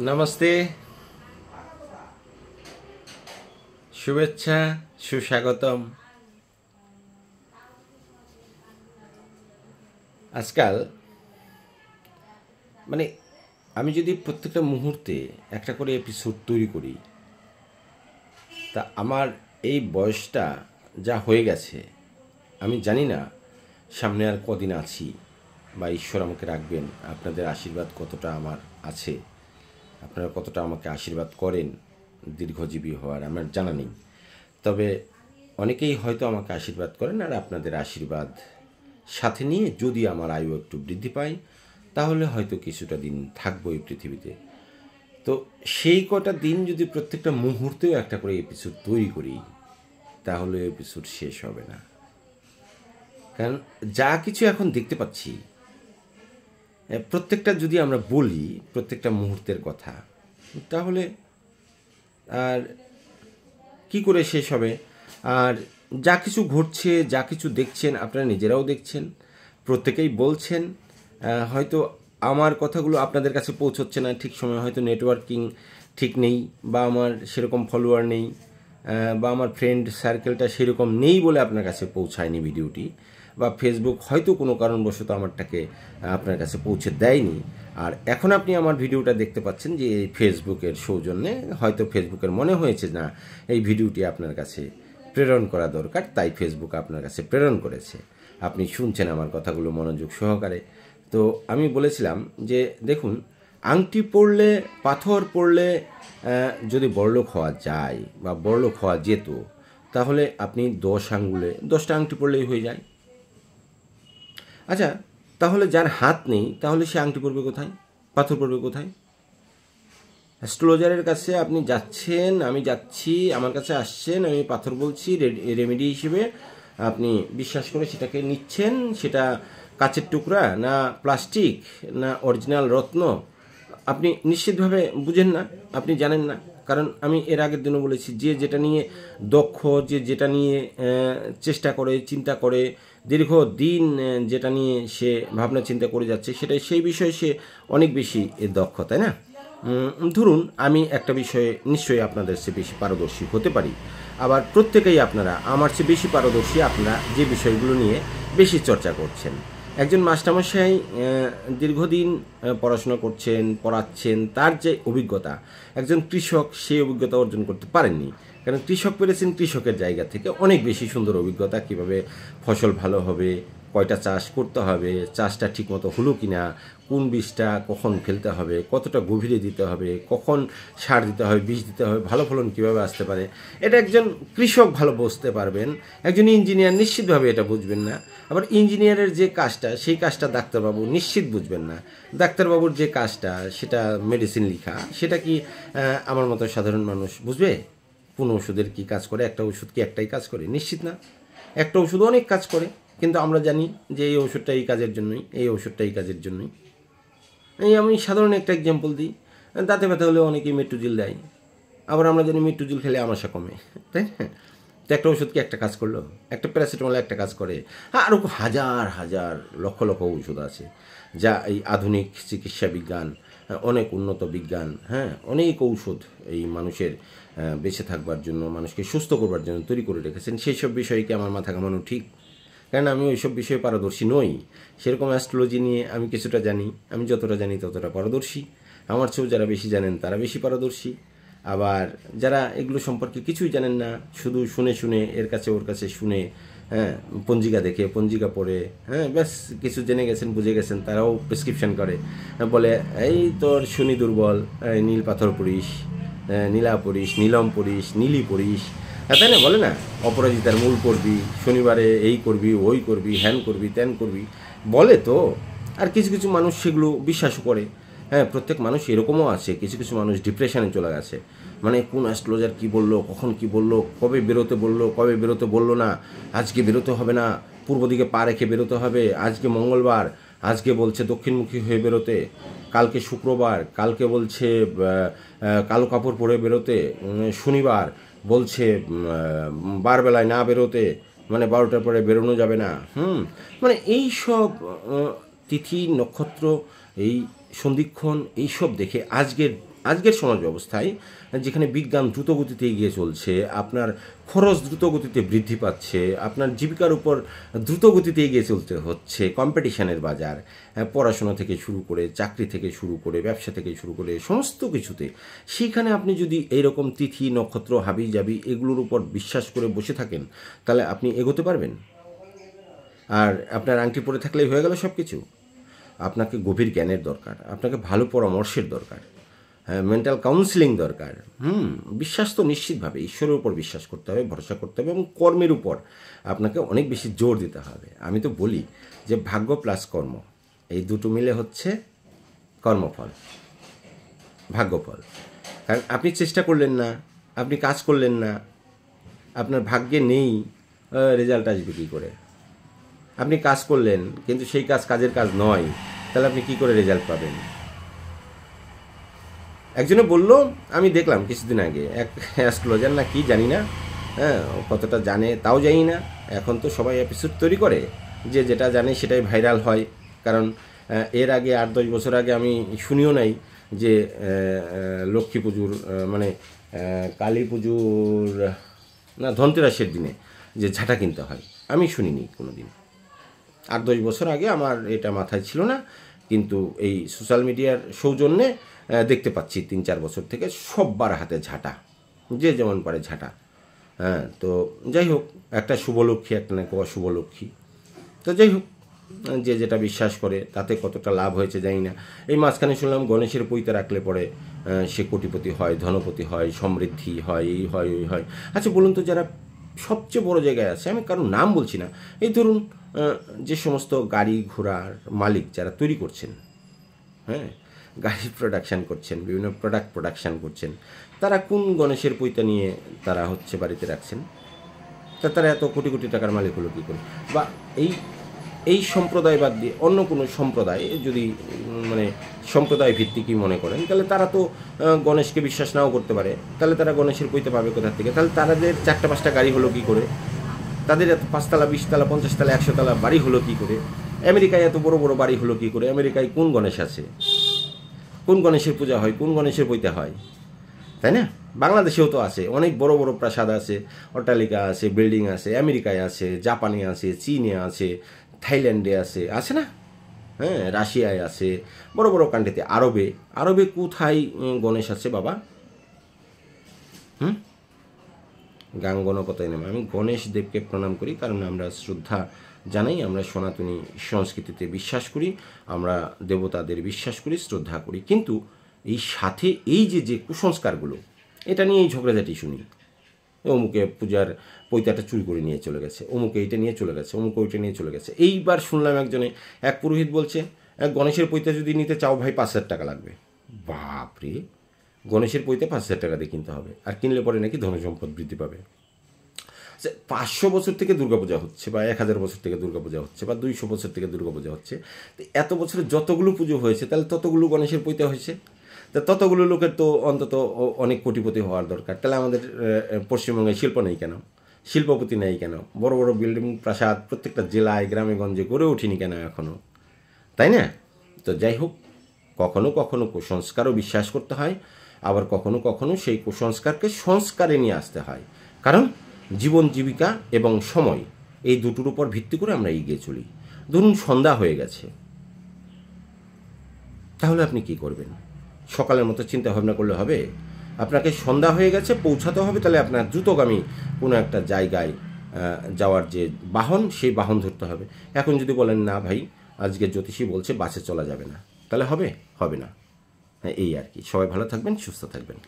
নমস্তে, শুভেচ্ছা, সুস্বাগতম। আজকাল আমি যদি প্রত্যেকটা মুহূর্তে একটা করে এপিসোড তৈরি করি, তা আমার এই বয়সটা যা হয়ে গেছে, আমি জানি না সামনে আর কদিন আছি বা ঈশ্বর আমাকে রাখবেন। আপনাদের আশীর্বাদ কতটা আমার আছে, আপনারা কতটা আমাকে আশীর্বাদ করেন দীর্ঘজীবী হওয়ার, আমার জানা নেই। তবে অনেকেই হয়তো আমাকে আশীর্বাদ করেন, আর আপনাদের আশীর্বাদ সাথে নিয়ে যদি আমার আয়ু একটু বৃদ্ধি পায়, তাহলে হয়তো কিছুটা দিন থাকবো এই পৃথিবীতে। তো সেই কটা দিন যদি প্রত্যেকটা মুহূর্তেও একটা করে এপিসোড তৈরি করি, তাহলে এপিসোড শেষ হবে না। কারণ যা কিছু এখন দেখতে পাচ্ছি, প্রত্যেকটা যদি আমরা বলি প্রত্যেকটা মুহূর্তের কথা, তাহলে আর কি করে শেষ হবে? আর যা কিছু ঘটছে, যা কিছু দেখছেন, আপনারা নিজেরাও দেখছেন, প্রত্যেকেই বলছেন। হয়তো আমার কথাগুলো আপনাদের কাছে পৌঁছচ্ছে না ঠিক সময়, হয়তো নেটওয়ার্কিং ঠিক নেই, বা আমার সেরকম ফলোয়ার নেই, বা আমার ফ্রেন্ড সার্কেলটা সেরকম নেই বলে আপনার কাছে পৌঁছায়নি ভিডিওটি, বা ফেসবুক হয়তো কোনো কারণবশত আমারটাকে আপনার কাছে পৌঁছে দেয়নি। আর এখন আপনি আমার ভিডিওটা দেখতে পাচ্ছেন যে এই ফেসবুকের সৌজন্যে, হয়তো ফেসবুকের মনে হয়েছে না এই ভিডিওটি আপনার কাছে প্রেরণ করা দরকার, তাই ফেসবুক আপনার কাছে প্রেরণ করেছে। আপনি শুনছেন আমার কথাগুলো মনোযোগ সহকারে। তো আমি বলেছিলাম যে দেখুন, আংটি পরলে, পাথর পরলে যদি বড়লোক হওয়া যায় বা বড়লোক হওয়া যেত, তাহলে আপনি 10 আঙ্গুলে 10টা আংটি পরলেই হয়ে যায়। আচ্ছা, তাহলে যার হাত নেই, তাহলে সে আংটি পরবে কোথায়, পাথর পরবে কোথায়? অ্যাস্ট্রোলজারের কাছে আপনি যাচ্ছেন, আমি যাচ্ছি, আমার কাছে আসছেন, আমি পাথর বলছি রেমেডি হিসেবে, আপনি বিশ্বাস করে সেটাকে নিচ্ছেন। সেটা কাচের টুকরা না প্লাস্টিক না অরিজিনাল রত্ন, আপনি নিশ্চিতভাবে বুঝেন না, আপনি জানেন না। কারণ আমি এর আগের দিনও বলেছি, যে যেটা নিয়ে দক্ষ, যে যেটা নিয়ে চেষ্টা করে, চিন্তা করে, দীর্ঘদিন যেটা নিয়ে সে ভাবনা চিন্তা করে যাচ্ছে, সেটাই সেই বিষয়ে সে অনেক বেশি দক্ষ, তাই না? ধরুন আমি একটা বিষয়ে নিশ্চয়ই আপনাদের চেয়ে বেশি পারদর্শী হতে পারি, আবার প্রত্যেকেই আপনারা আমার চেয়ে বেশি পারদর্শী, আপনারা যে বিষয়গুলো নিয়ে বেশি চর্চা করছেন। একজন মাস্টারমশাই দীর্ঘদিন পড়াশোনা করছেন, পড়াচ্ছেন, তার যে অভিজ্ঞতা, একজন কৃষক সেই অভিজ্ঞতা অর্জন করতে পারেননি। কারণ কৃষক পেরেছেন কৃষকের জায়গা থেকে অনেক বেশি সুন্দর অভিজ্ঞতা, কীভাবে ফসল ভালো হবে, কয়টা চাষ করতে হবে, চাষটা ঠিকমতো হলো কি না, কোন বীজটা কখন ফেলতে হবে, কতটা গভীরে দিতে হবে, কখন সার দিতে হবে, বীজ দিতে হবে, ভালো ফলন কীভাবে আসতে পারে, এটা একজন কৃষক ভালো বুঝতে পারবেন। একজন ইঞ্জিনিয়ার নিশ্চিতভাবে এটা বুঝবেন না। আবার ইঞ্জিনিয়ারের যে কাজটা, সেই কাজটা ডাক্তারবাবু নিশ্চিত বুঝবেন না। ডাক্তারবাবুর যে কাজটা, সেটা মেডিসিন লেখা, সেটা কি আমার মতো সাধারণ মানুষ বুঝবে? কোন ওষুধের কী কাজ করে, একটা ওষুধ কি একটাই কাজ করে? নিশ্চিত না। একটা ওষুধ অনেক কাজ করে, কিন্তু আমরা জানি যে এই ওষুধটা এই কাজের জন্যই, এই ওষুধটা এই কাজের জন্যই। আমি সাধারণ একটা এক্সাম্পল দিই, দাঁতে ব্যথা হলে অনেকেই মেট্রোজিল দেয়, আবার আমরা জানি মেট্রোজিল খেলে আমাশা কমে, তাই না? তো একটা ওষুধ কি একটা কাজ করলো? একটা প্যারাসিটামল একটা কাজ করে? হ্যাঁ, আরও হাজার হাজার লক্ষ লক্ষ ওষুধ আছে, যা এই আধুনিক চিকিৎসা বিজ্ঞান, অনেক উন্নত বিজ্ঞান, হ্যাঁ, অনেক ঔষধ এই মানুষের বেঁচে থাকবার জন্য, মানুষকে সুস্থ করবার জন্য তৈরি করে রেখেছেন। সেই সব বিষয়ে কি আমার মাথা ঘামানো ঠিক? কারণ আমি ওইসব বিষয়ে পারদর্শী নই। সেরকম অ্যাস্ট্রোলজি নিয়ে আমি কিছুটা জানি, আমি যতটা জানি ততটা পারদর্শী। আমার চেয়েও যারা বেশি জানেন তারা বেশি পারদর্শী। আবার যারা এগুলো সম্পর্কে কিছুই জানেন না, শুধু শুনে শুনে এর কাছে ওর কাছে শুনে, হ্যাঁ, পঞ্জিকা দেখে, পঞ্জিকা পড়ে, হ্যাঁ, ব্যাস কিছু জেনে গেছেন, বুঝে গেছেন, তারাও প্রেসক্রিপশন করে, বলে এই তোর শনি দুর্বল, নীল পাথর পড়িস, নীলা পড়িস, নীলম পড়িস, নীলি পড়িস, তাই না? বলে না, অপরাজিতার মূল করবি, শনিবারে এই করবি, ওই করবি, হ্যান করবি, ত্যান করবি, বলে তো। আর কিছু কিছু মানুষ সেগুলো বিশ্বাসও করে। হ্যাঁ, প্রত্যেক মানুষ এরকমও আছে, কিছু কিছু মানুষ ডিপ্রেশনে চলে গেছে, কোন অ্যাস্ট্রোলজার কী বললো, কখন কী বললো, কবে বেরোতে বললো, কবে বেরোতে বললো না, আজকে বেরোতে হবে না, পূর্ব দিকে পা রেখে বেরোতে হবে, আজকে মঙ্গলবার, আজকে বলছে দক্ষিণমুখী হয়ে বেরোতে, কালকে শুক্রবার, কালকে বলছে কালো কাপড় পরে বেরোতে, শনিবার বলছে বারবেলায় না বেরোতে, 12টার পরে বেরোনো যাবে না। এই সব তিথি নক্ষত্র, এই সন্ধিক্ষণ, এইসব দেখে আজকের সমাজ ব্যবস্থায় যেখানে বিজ্ঞান দ্রুতগতিতে এগিয়ে চলছে, আপনার খরচ দ্রুতগতিতে বৃদ্ধি পাচ্ছে, আপনার জীবিকার উপর দ্রুতগতিতে এগিয়ে চলতে হচ্ছে, কম্পিটিশনের বাজার, পড়াশোনা থেকে শুরু করে, চাকরি থেকে শুরু করে, ব্যবসা থেকে শুরু করে সমস্ত কিছুতে, সেখানে আপনি যদি এইরকম তিথি নক্ষত্র হাবি জাবি এগুলোর উপর বিশ্বাস করে বসে থাকেন, তাহলে আপনি এগোতে পারবেন? আর আপনার আংটি পরে থাকলেই হয়ে গেল সব কিছু? আপনাকে গভীর জ্ঞানের দরকার, আপনাকে ভালো পরামর্শের দরকার, হ্যাঁ, মেন্টাল কাউন্সিলিং দরকার। বিশ্বাস তো নিশ্চিতভাবে ঈশ্বরের উপর বিশ্বাস করতে হবে, ভরসা করতে হবে, এবং কর্মের উপর আপনাকে অনেক বেশি জোর দিতে হবে। আমি তো বলি যে ভাগ্য প্লাস কর্ম, এই দুটো মিলে হচ্ছে কর্মফল, ভাগ্যফল। কারণ আপনি চেষ্টা করলেন না, আপনি কাজ করলেন না, আপনার ভাগ্যে নেই, রেজাল্ট আসবে কী করে? আপনি কাজ করলেন কিন্তু সেই কাজের কাজ নয়, তাহলে আপনি কী করে রেজাল্ট পাবেন? একজনে বলল, আমি দেখলাম কিছুদিন আগে, এক অ্যাস্ট্রোলজার না কি জানি না, হ্যাঁ, কতটা জানে তাও জানি না। এখন তো সবাই এপিসোড তৈরি করে, যে যেটা জানে সেটাই ভাইরাল হয়। কারণ এর আগে 8-10 বছর আগে আমি শুনিও নাই যে লক্ষ্মী পুজোর মানে কালী পুজোর না ধনতেরাসের দিনে যে ঝাঁটা কিনতে হয়, আমি শুনিনি কোনো দিন। 8-10 বছর আগে আমার এটা মাথায় ছিল না, কিন্তু এই সোশ্যাল মিডিয়ার সৌজন্যে দেখতে পাচ্ছি 3-4 বছর থেকে সব্বার হাতে ঝাঁটা, যে যেমন পারে ঝাঁটা। হ্যাঁ, তো যাই হোক, একটা শুভলক্ষ্মী, একটা নাকি অশুভলক্ষ্মী। তো যাই হোক, যে যেটা বিশ্বাস করে তাতে কতটা লাভ হয়েছে জানি না। এই মাঝখানে শুনলাম গণেশের পৈতে রাখলে পরে সে কোটিপতি হয়, ধনপতি হয়, সমৃদ্ধি হয়, এই হয় ওই হয়। আচ্ছা বলুন তো, যারা সবচেয়ে বড় জায়গায় আছে, আমি কারোর নাম বলছি না, এই ধরুন যে সমস্ত গাড়ি ঘোড়ার মালিক যারা তৈরি করছেন, হ্যাঁ, গাড়ি প্রোডাকশান করছেন, বিভিন্ন প্রোডাক্ট প্রোডাকশান করছেন, তারা কোন গণেশের পৈতা নিয়ে তারা হচ্ছে বাড়িতে রাখছেন? তারা এত কোটি কোটি টাকার মালিক হলো কী করে? বা এই সম্প্রদায় বাদ দিয়ে অন্য কোনো সম্প্রদায় যদি মানে সম্প্রদায় ভিত্তিকই মনে করেন, তাহলে তারা তো গণেশকে বিশ্বাস নাও করতে পারে। তাহলে তারা গণেশের পৈতে পাবে কোথা থেকে? তাহলে তাদের 4-5টা গাড়ি হলো কী করে? তাদের এত 5তলা 20তলা 50তলা 100তলা বাড়ি হলো কী করে? আমেরিকায় এত বড় বড় বাড়ি হলো কী করে? আমেরিকায় কোন গণেশ আছে? কোন গণেশের পূজা হয়? কোন গণেশের পৈতে হয়? তাই না? বাংলাদেশেও তো আছে, অনেক বড় বড় প্রাসাদ আছে, অট্টালিকা আছে, বিল্ডিং আছে, আমেরিকায় আছে, জাপানে আছে, চীনে আছে, থাইল্যান্ডে আছে না? হ্যাঁ, রাশিয়ায় আছে, বড় বড় কান্ট্রিতে। আরবে কোথায় গণেশ আছে বাবা? গাঙ্গনকতায় নেমে আমি গণেশ দেবকে প্রণাম করি, কারণ আমরা শ্রদ্ধা জানাই, আমরা সনাতনী সংস্কৃতিতে বিশ্বাস করি, আমরা দেবতাদের বিশ্বাস করি, শ্রদ্ধা করি। কিন্তু এই সাথে এই যে কুসংস্কারগুলো, এটা নিয়ে এই ঝগড়াঝাটি শুনি। অমুকে পূজার পৈতাটা চুরি করে নিয়ে চলে গেছে, অমুকে এইটা নিয়ে চলে গেছে, অমুকে ওইটা নিয়ে চলে গেছে। এইবার শুনলাম এক পুরোহিত বলছে, গণেশের পৈতা যদি নিতে চাও ভাই 5,000 টাকা লাগবে। বাপরে, গণেশের পৈতে 5,000 টাকা দিয়ে কিনতে হবে, আর কিনলে পরে নাকি ধনসম্পদ বৃদ্ধি পাবে। 500 বছর থেকে দুর্গাপূজা হচ্ছে, বা 1000 বছর থেকে দুর্গাপূজা হচ্ছে, বা 200 বছর থেকে দুর্গাপূজা হচ্ছে। তো এত বছরে যতগুলো পুজো হয়েছে, তাহলে ততগুলো গণেশের পৈতে হয়েছে। তা ততগুলো লোকের তো অন্তত অনেক কোটিপতি হওয়ার দরকার। তাহলে আমাদের পশ্চিমবঙ্গে শিল্প নেই কেন? শিল্পপতি নেই কেন? বড় বড় বিল্ডিং প্রাসাদ প্রত্যেকটা জেলায় গ্রামে গঞ্জে গড়ে ওঠেনি কেন এখনও? তাই না? তো যাই হোক, কখনো কখনো কুসংস্কারও বিশ্বাস করতে হয়, আবার কখনো কখনো সেই কুসংস্কারকে সংস্কারে নিয়ে আসতে হয়। কারণ জীবন জীবিকা এবং সময়, এই দুটোর উপর ভিত্তি করে আমরা এগিয়ে চলি। ধরুন সন্ধ্যা হয়ে গেছে, তাহলে আপনি কি করবেন? সকালের মতো চিন্তা ভাবনা করলে হবে? আপনাকে সন্ধ্যা হয়ে গেছে, পৌঁছাতে হবে, তাহলে আপনার দ্রুতগামী কোনো একটা জায়গায় যাওয়ার যে বাহন, সেই বাহন ধরতে হবে। এখন যদি বলেন না ভাই, আজকে জ্যোতিষী বলছে বাসে চলা যাবে না, তাহলে হবে না। হ্যাঁ, এই আর কি। সবাই ভালো থাকবেন, সুস্থ থাকবেন।